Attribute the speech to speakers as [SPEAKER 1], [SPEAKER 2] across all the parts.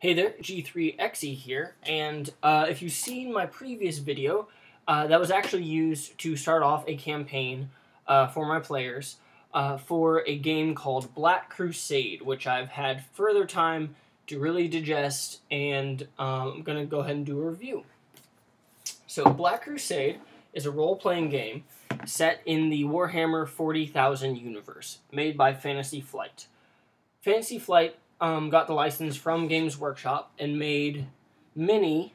[SPEAKER 1] Hey there, G3XE here, and if you've seen my previous video, that was actually used to start off a campaign for my players for a game called Black Crusade, which I've had further time to really digest, and I'm going to go ahead and do a review. So Black Crusade is a role-playing game set in the Warhammer 40,000 universe, made by Fantasy Flight. Fantasy Flight got the license from Games Workshop and made many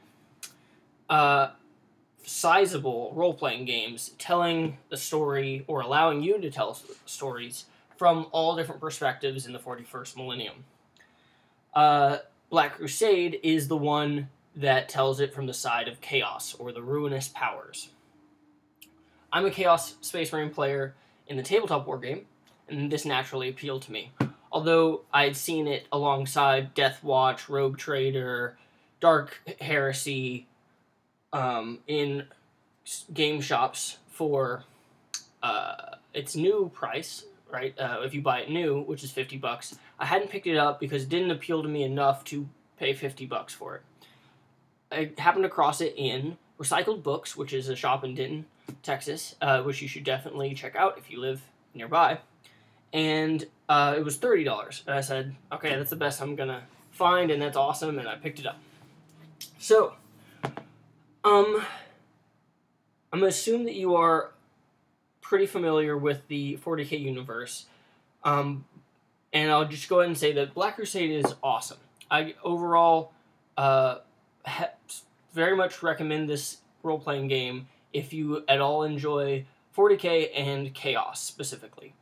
[SPEAKER 1] sizable role-playing games telling the story or allowing you to tell stories from all different perspectives in the 41st millennium. Black Crusade is the one that tells it from the side of Chaos, or the Ruinous Powers. I'm a Chaos Space Marine player in the tabletop war game, and this naturally appealed to me. Although I had seen it alongside Death Watch, Rogue Trader, Dark Heresy in game shops for its new price, right? If you buy it new, which is $50. I hadn't picked it up because it didn't appeal to me enough to pay $50 for it. I happened across it in Recycled Books, which is a shop in Denton, Texas, which you should definitely check out if you live nearby. And it was $30. And I said, okay, that's the best I'm going to find, and that's awesome, and I picked it up. So, I'm going to assume that you are pretty familiar with the 40k universe, and I'll just go ahead and say that Black Crusade is awesome. I overall very much recommend this role-playing game if you at all enjoy 40k and Chaos specifically.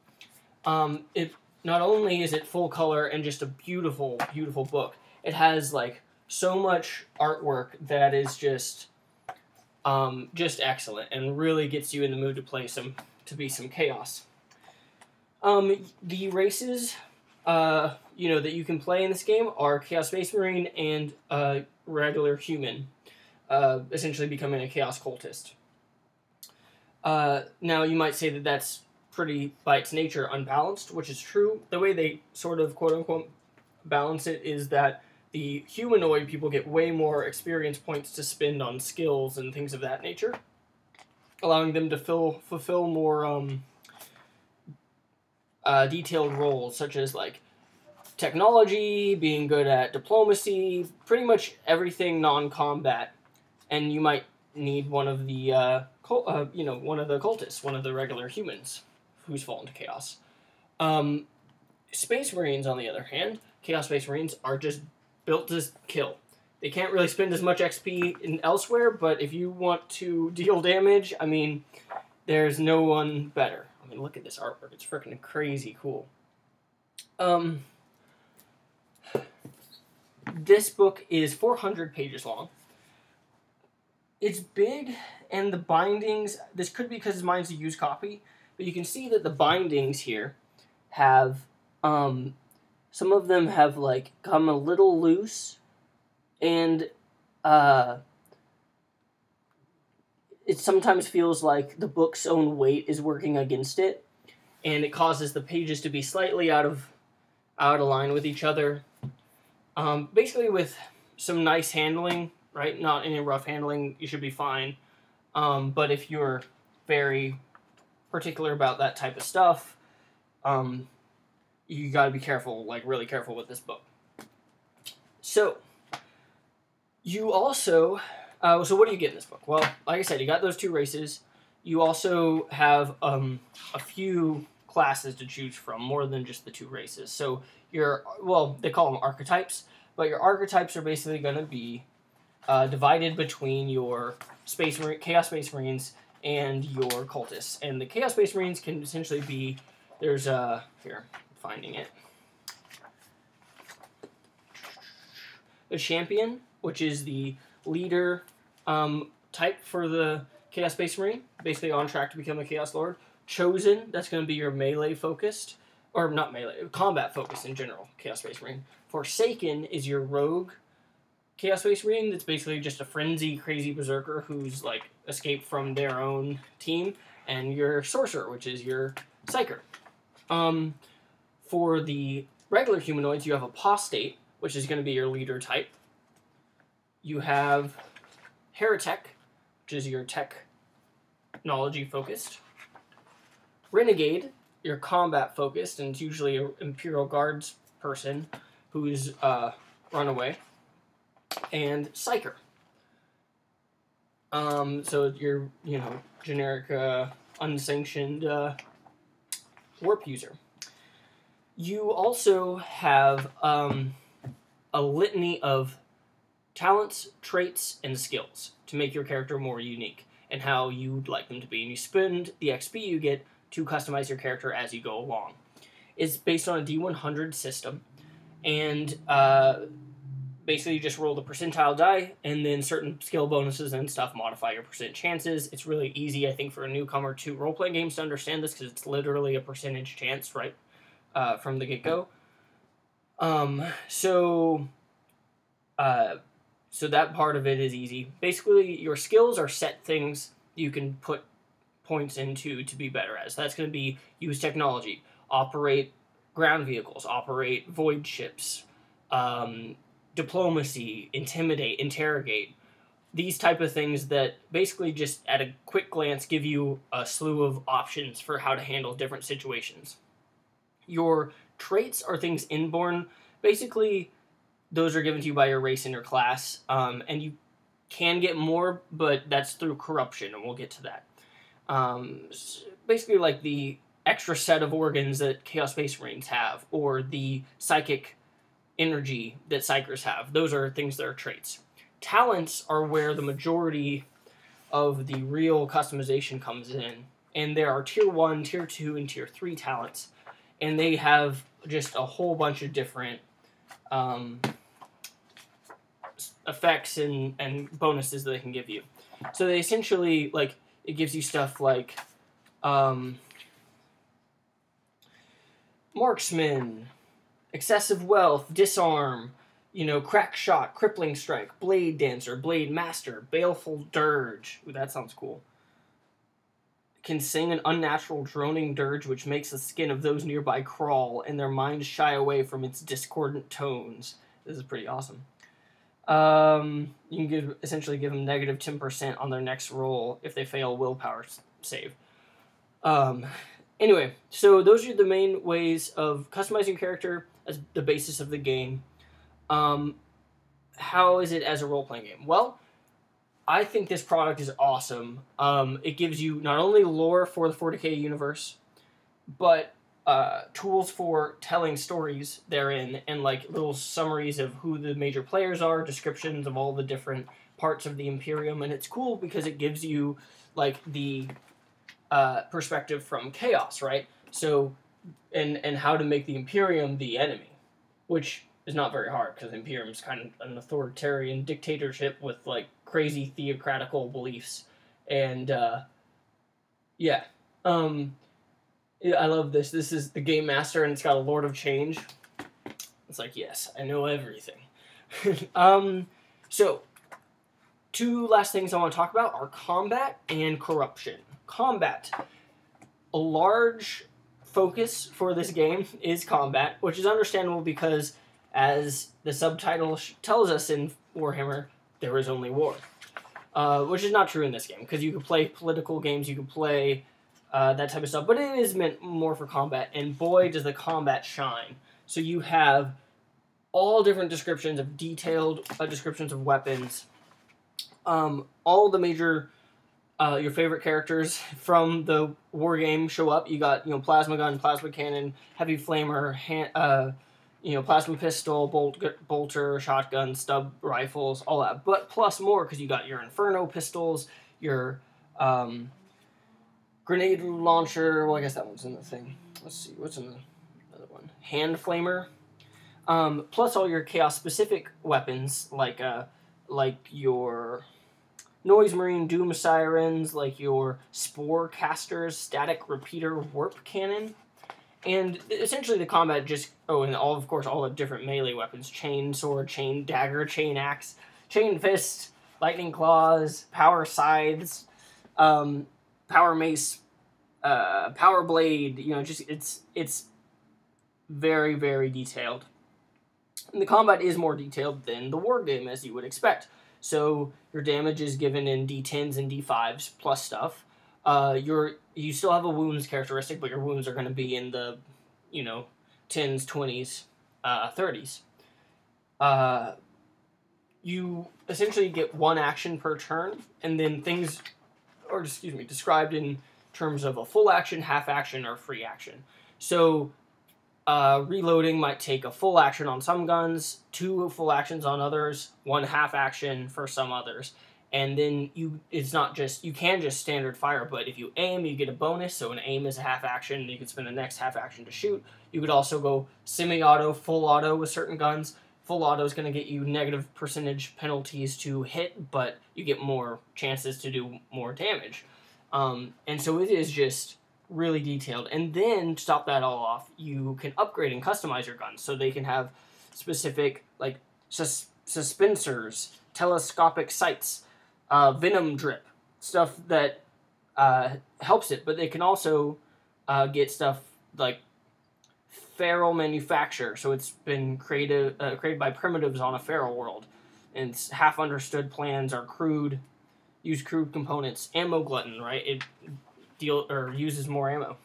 [SPEAKER 1] It not only is it full color and just a beautiful, beautiful book, it has like so much artwork that is just excellent and really gets you in the mood to be some Chaos. The races, that you can play in this game are Chaos Space Marine and regular human, essentially becoming a Chaos Cultist. Now you might say that that's pretty, by its nature, unbalanced, which is true. The way they sort of, quote-unquote, balance it is that the humanoid people get way more experience points to spend on skills and things of that nature, allowing them to fulfill more detailed roles, such as, like, technology, being good at diplomacy, pretty much everything non-combat, and you might need one of the, one of the cultists, one of the regular humans who's fallen to Chaos. Space Marines, on the other hand, Chaos Space Marines are just built to kill. They can't really spend as much XP elsewhere, but if you want to deal damage, I mean, there's no one better. I mean, look at this artwork. It's freaking crazy cool. This book is 400 pages long. It's big, and the bindings, this could be because mine's a used copy, but you can see that the bindings here have, some of them have, like, come a little loose, and, it sometimes feels like the book's own weight is working against it, and it causes the pages to be slightly out of line with each other. Basically with some nice handling, right, not any rough handling, you should be fine, but if you're very particular about that type of stuff, you gotta be careful, like really careful with this book. So, you also, so what do you get in this book? Well, like I said, you got those two races. You also have a few classes to choose from, more than just the two races. So, they call them archetypes, but your archetypes are basically going to be divided between your Chaos Space Marines and your cultists. And the Chaos Space Marines can essentially be, here, I'm finding it. A champion, which is the leader type for the Chaos Space Marine, basically on track to become a Chaos Lord. Chosen, that's going to be your melee focused, or not melee, combat focused in general, Chaos Space Marine. Forsaken is your rogue Chaos Space Marine, that's basically just a frenzy, crazy berserker who's, like, escaped from their own team, and your Sorcerer, which is your Psyker. For the regular humanoids, you have Apostate, which is going to be your leader type. You have Heretic, which is your technology focused. Renegade, your combat focused, and it's usually an Imperial Guards person who's runaway. And Psyker. So your, generic unsanctioned warp user. You also have a litany of talents, traits, and skills to make your character more unique and how you'd like them to be. And you spend the XP you get to customize your character as you go along. It's based on a D100 system, and basically you just roll the percentile die, and then certain skill bonuses and stuff modify your percent chances. It's really easy, I think, for a newcomer to role-playing games to understand this, because it's literally a percentage chance, right, from the get-go. So that part of it is easy. Basically, your skills are set things you can put points into to be better at. So that's going to be use technology, operate ground vehicles, operate void ships, diplomacy, intimidate, interrogate. These type of things that basically just at a quick glance give you a slew of options for how to handle different situations. Your traits are things inborn. Basically, those are given to you by your race and your class, and you can get more, but that's through corruption, and we'll get to that. Basically like the extra set of organs that Chaos Space Marines have, or the psychic energy that Psychers have. Those are things that are traits. Talents are where the majority of the real customization comes in, and there are Tier 1, Tier 2, and Tier 3 talents, and they have just a whole bunch of different effects and bonuses that they can give you. So they essentially, like, it gives you stuff like marksman, excessive wealth, disarm, crack shot, crippling strike, blade dancer, blade master, baleful dirge. Ooh, that sounds cool. Can sing an unnatural droning dirge which makes the skin of those nearby crawl and their minds shy away from its discordant tones. This is pretty awesome. You can essentially give them negative 10% on their next roll if they fail a willpower save. Anyway, so those are the main ways of customizing your character as the basis of the game. How is it as a role-playing game? Well, I think this product is awesome. It gives you not only lore for the 40k universe, but tools for telling stories therein, and like little summaries of who the major players are, descriptions of all the different parts of the Imperium, and it's cool because it gives you like the perspective from Chaos, right? So, and how to make the Imperium the enemy, which is not very hard because Imperium is kind of an authoritarian dictatorship with like crazy theocratical beliefs, and yeah. I love this. This is the Game Master, and it's got a Lord of Change. It's like, yes, I know everything. So, two last things I want to talk about are combat and corruption. Combat. A large focus for this game is combat, which is understandable because, as the subtitle tells us in Warhammer, there is only war. Which is not true in this game, because you can play political games, you can play that type of stuff, but it is meant more for combat, and boy, does the combat shine. So you have all different descriptions of detailed descriptions of weapons, all the major, your favorite characters from the war game show up. You got, plasma gun, plasma cannon, heavy flamer, plasma pistol, bolter, shotgun, stub rifles, all that, but plus more, because you got your inferno pistols, your grenade launcher. Well, I guess that one's in the thing. Let's see, what's in the other one? Hand flamer. Plus all your chaos-specific weapons, like your noise marine doom sirens, like your spore casters, static repeater warp cannon, and essentially the combat just and of course all the different melee weapons: chain sword, chain dagger, chain axe, chain fist, lightning claws, power scythes, power mace, power blade. Just it's very, very detailed. And the combat is more detailed than the war game, as you would expect. So your damage is given in D10s and D5s plus stuff. You still have a wounds characteristic, but your wounds are going to be in the, 10s, 20s, 30s. You essentially get one action per turn, and then things are, described in terms of a full action, half action, or free action. So reloading might take a full action on some guns, 2 full actions on others, 1 half action for some others. And then you can just standard fire, but if you aim, you get a bonus. So an aim is a half action, and you can spend the next half action to shoot. You could also go semi-auto, full auto with certain guns. Full auto is going to get you negative percentage penalties to hit, but you get more chances to do more damage. And so it is just really detailed. And then, to top that all off, you can upgrade and customize your guns. So they can have specific, like, suspensors, telescopic sights, venom drip, stuff that helps it. But they can also get stuff like feral manufacture. So it's been created by primitives on a feral world. And it's half understood plans are crude, use crude components. Ammo glutton, right? It uses more ammo.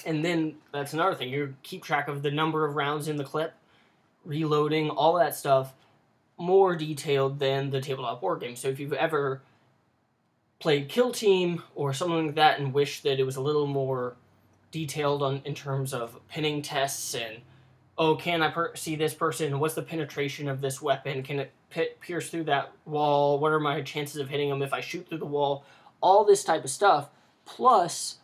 [SPEAKER 1] And then that's another thing. You keep track of the number of rounds in the clip, reloading, all that stuff, more detailed than the tabletop war game. So if you've ever played Kill Team or something like that and wish that it was a little more detailed in terms of pinning tests and, can I see this person? What's the penetration of this weapon? Can it pierce through that wall? What are my chances of hitting them if I shoot through the wall? All this type of stuff. Plus,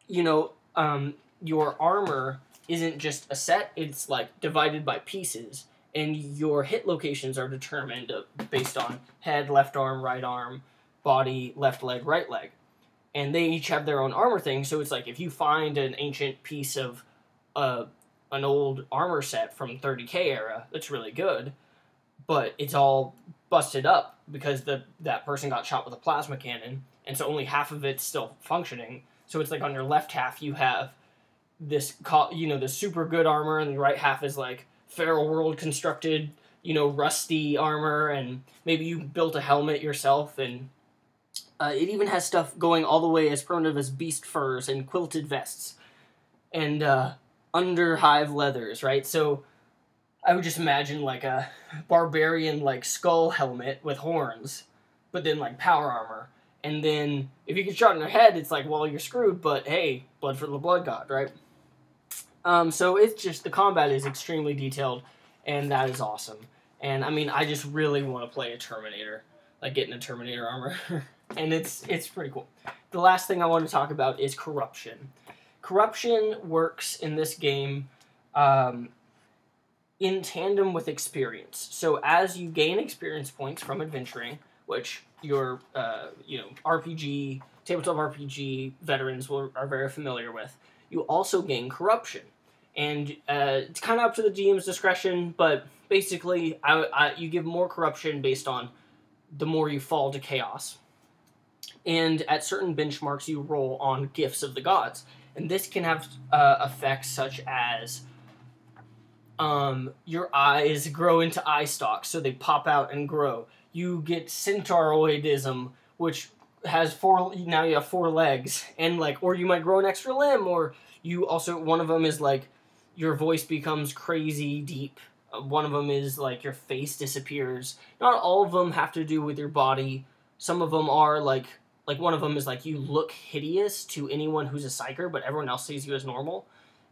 [SPEAKER 1] your armor isn't just a set. It's like divided by pieces. And your hit locations are determined based on head, left arm, right arm, body, left leg, right leg. And they each have their own armor thing. So it's like if you find an ancient piece of an old armor set from 30k era that's really good, but it's all busted up because that person got shot with a plasma cannon, and so only half of it's still functioning. So it's like on your left half you have this, the super good armor, and the right half is like feral world constructed, rusty armor, and maybe you built a helmet yourself, and it even has stuff going all the way as primitive as beast furs and quilted vests and underhive leathers, right? So I would just imagine like a barbarian like skull helmet with horns, but then like power armor. And then if you get shot in the head, it's like, well, you're screwed, but hey, blood for the blood god, right? So it's just, the combat is extremely detailed, and that is awesome. And I mean, I just really want to play a Terminator, like getting a Terminator armor. And it's pretty cool. The last thing I want to talk about is corruption. Corruption works in this game in tandem with experience. So as you gain experience points from adventuring, which your RPG, tabletop RPG veterans are very familiar with, you also gain corruption. And it's kind of up to the DM's discretion, but basically you give more corruption based on the more you fall to chaos. And at certain benchmarks, you roll on gifts of the gods. And this can have effects such as your eyes grow into eye stalks, so they pop out and grow. You get centauroidism, which has now you have 4 legs, and or you might grow an extra limb, or you also, one of them is like your voice becomes crazy deep. One of them is like your face disappears. Not all of them have to do with your body. Some of them are like one of them is like you look hideous to anyone who's a psyker, but everyone else sees you as normal.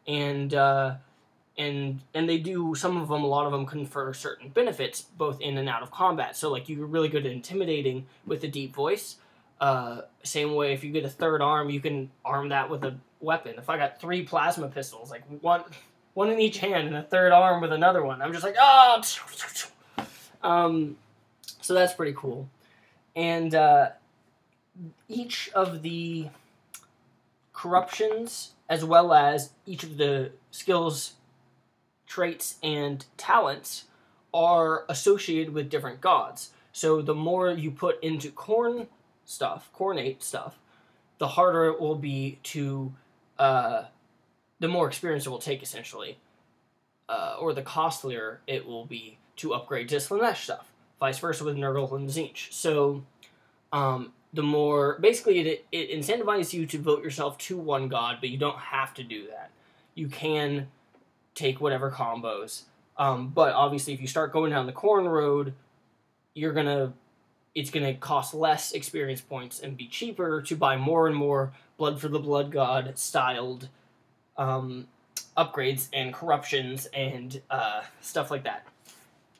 [SPEAKER 1] And they do, some of them, a lot of them confer certain benefits both in and out of combat. So like you're really good at intimidating with a deep voice. Same way, if you get a third arm, you can arm that with a weapon. If I got 3 plasma pistols, like one in each hand and a third arm with another one, I'm just like, so that's pretty cool. And each of the corruptions, as well as each of the skills, traits, and talents, are associated with different gods. So the more you put into cornate stuff, the harder it will be to, the more experience it will take, essentially. or the costlier it will be to upgrade to Slanesh stuff. Vice versa with Nurgle and Tzeentch. So, the more... Basically, it incentivizes you to vote yourself to one god, but you don't have to do that. You can take whatever combos. But obviously, if you start going down the Khorne road, it's gonna cost less experience points and be cheaper to buy more and more Blood for the Blood God styled upgrades and corruptions and stuff like that.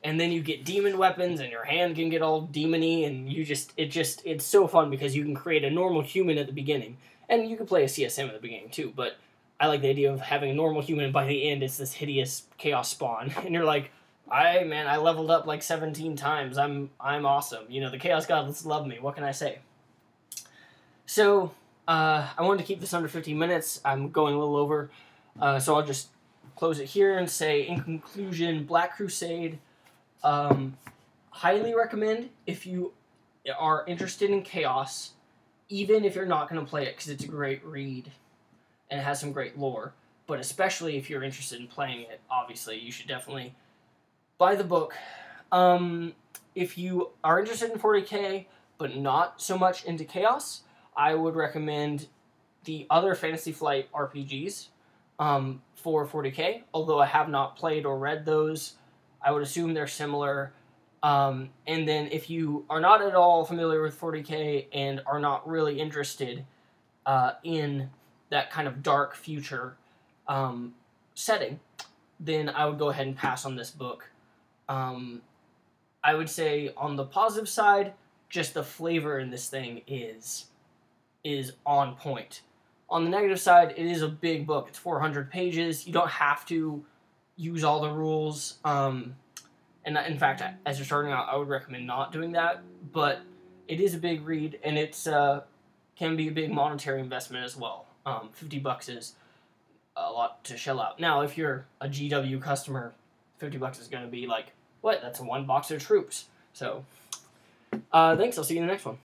[SPEAKER 1] And then you get demon weapons, and your hand can get all demony, and it's so fun because you can create a normal human at the beginning, and you can play a CSM at the beginning too. But I like the idea of having a normal human, and by the end, it's this hideous chaos spawn, and you're like, I leveled up like 17 times. I'm awesome. You know, the chaos gods love me. What can I say? So I wanted to keep this under 15 minutes. I'm going a little over, so I'll just close it here and say, in conclusion, Black Crusade. Highly recommend if you are interested in chaos, even if you're not going to play it, because it's a great read and it has some great lore. But especially if you're interested in playing it, obviously you should definitely buy the book. If you are interested in 40k but not so much into chaos, I would recommend the other Fantasy Flight RPGs for 40k. Although I have not played or read those, I would assume they're similar. And then if you are not at all familiar with 40k and are not really interested in that kind of dark future setting, then I would go ahead and pass on this book. I would say on the positive side, just the flavor in this thing is on point. On the negative side, it is a big book. It's 400 pages. You don't have to use all the rules. And in fact, as you're starting out, I would recommend not doing that. But it is a big read, and it's can be a big monetary investment as well. $50 is a lot to shell out. Now, if you're a GW customer, $50 is going to be like, what? That's one box of troops. So, thanks. I'll see you in the next one.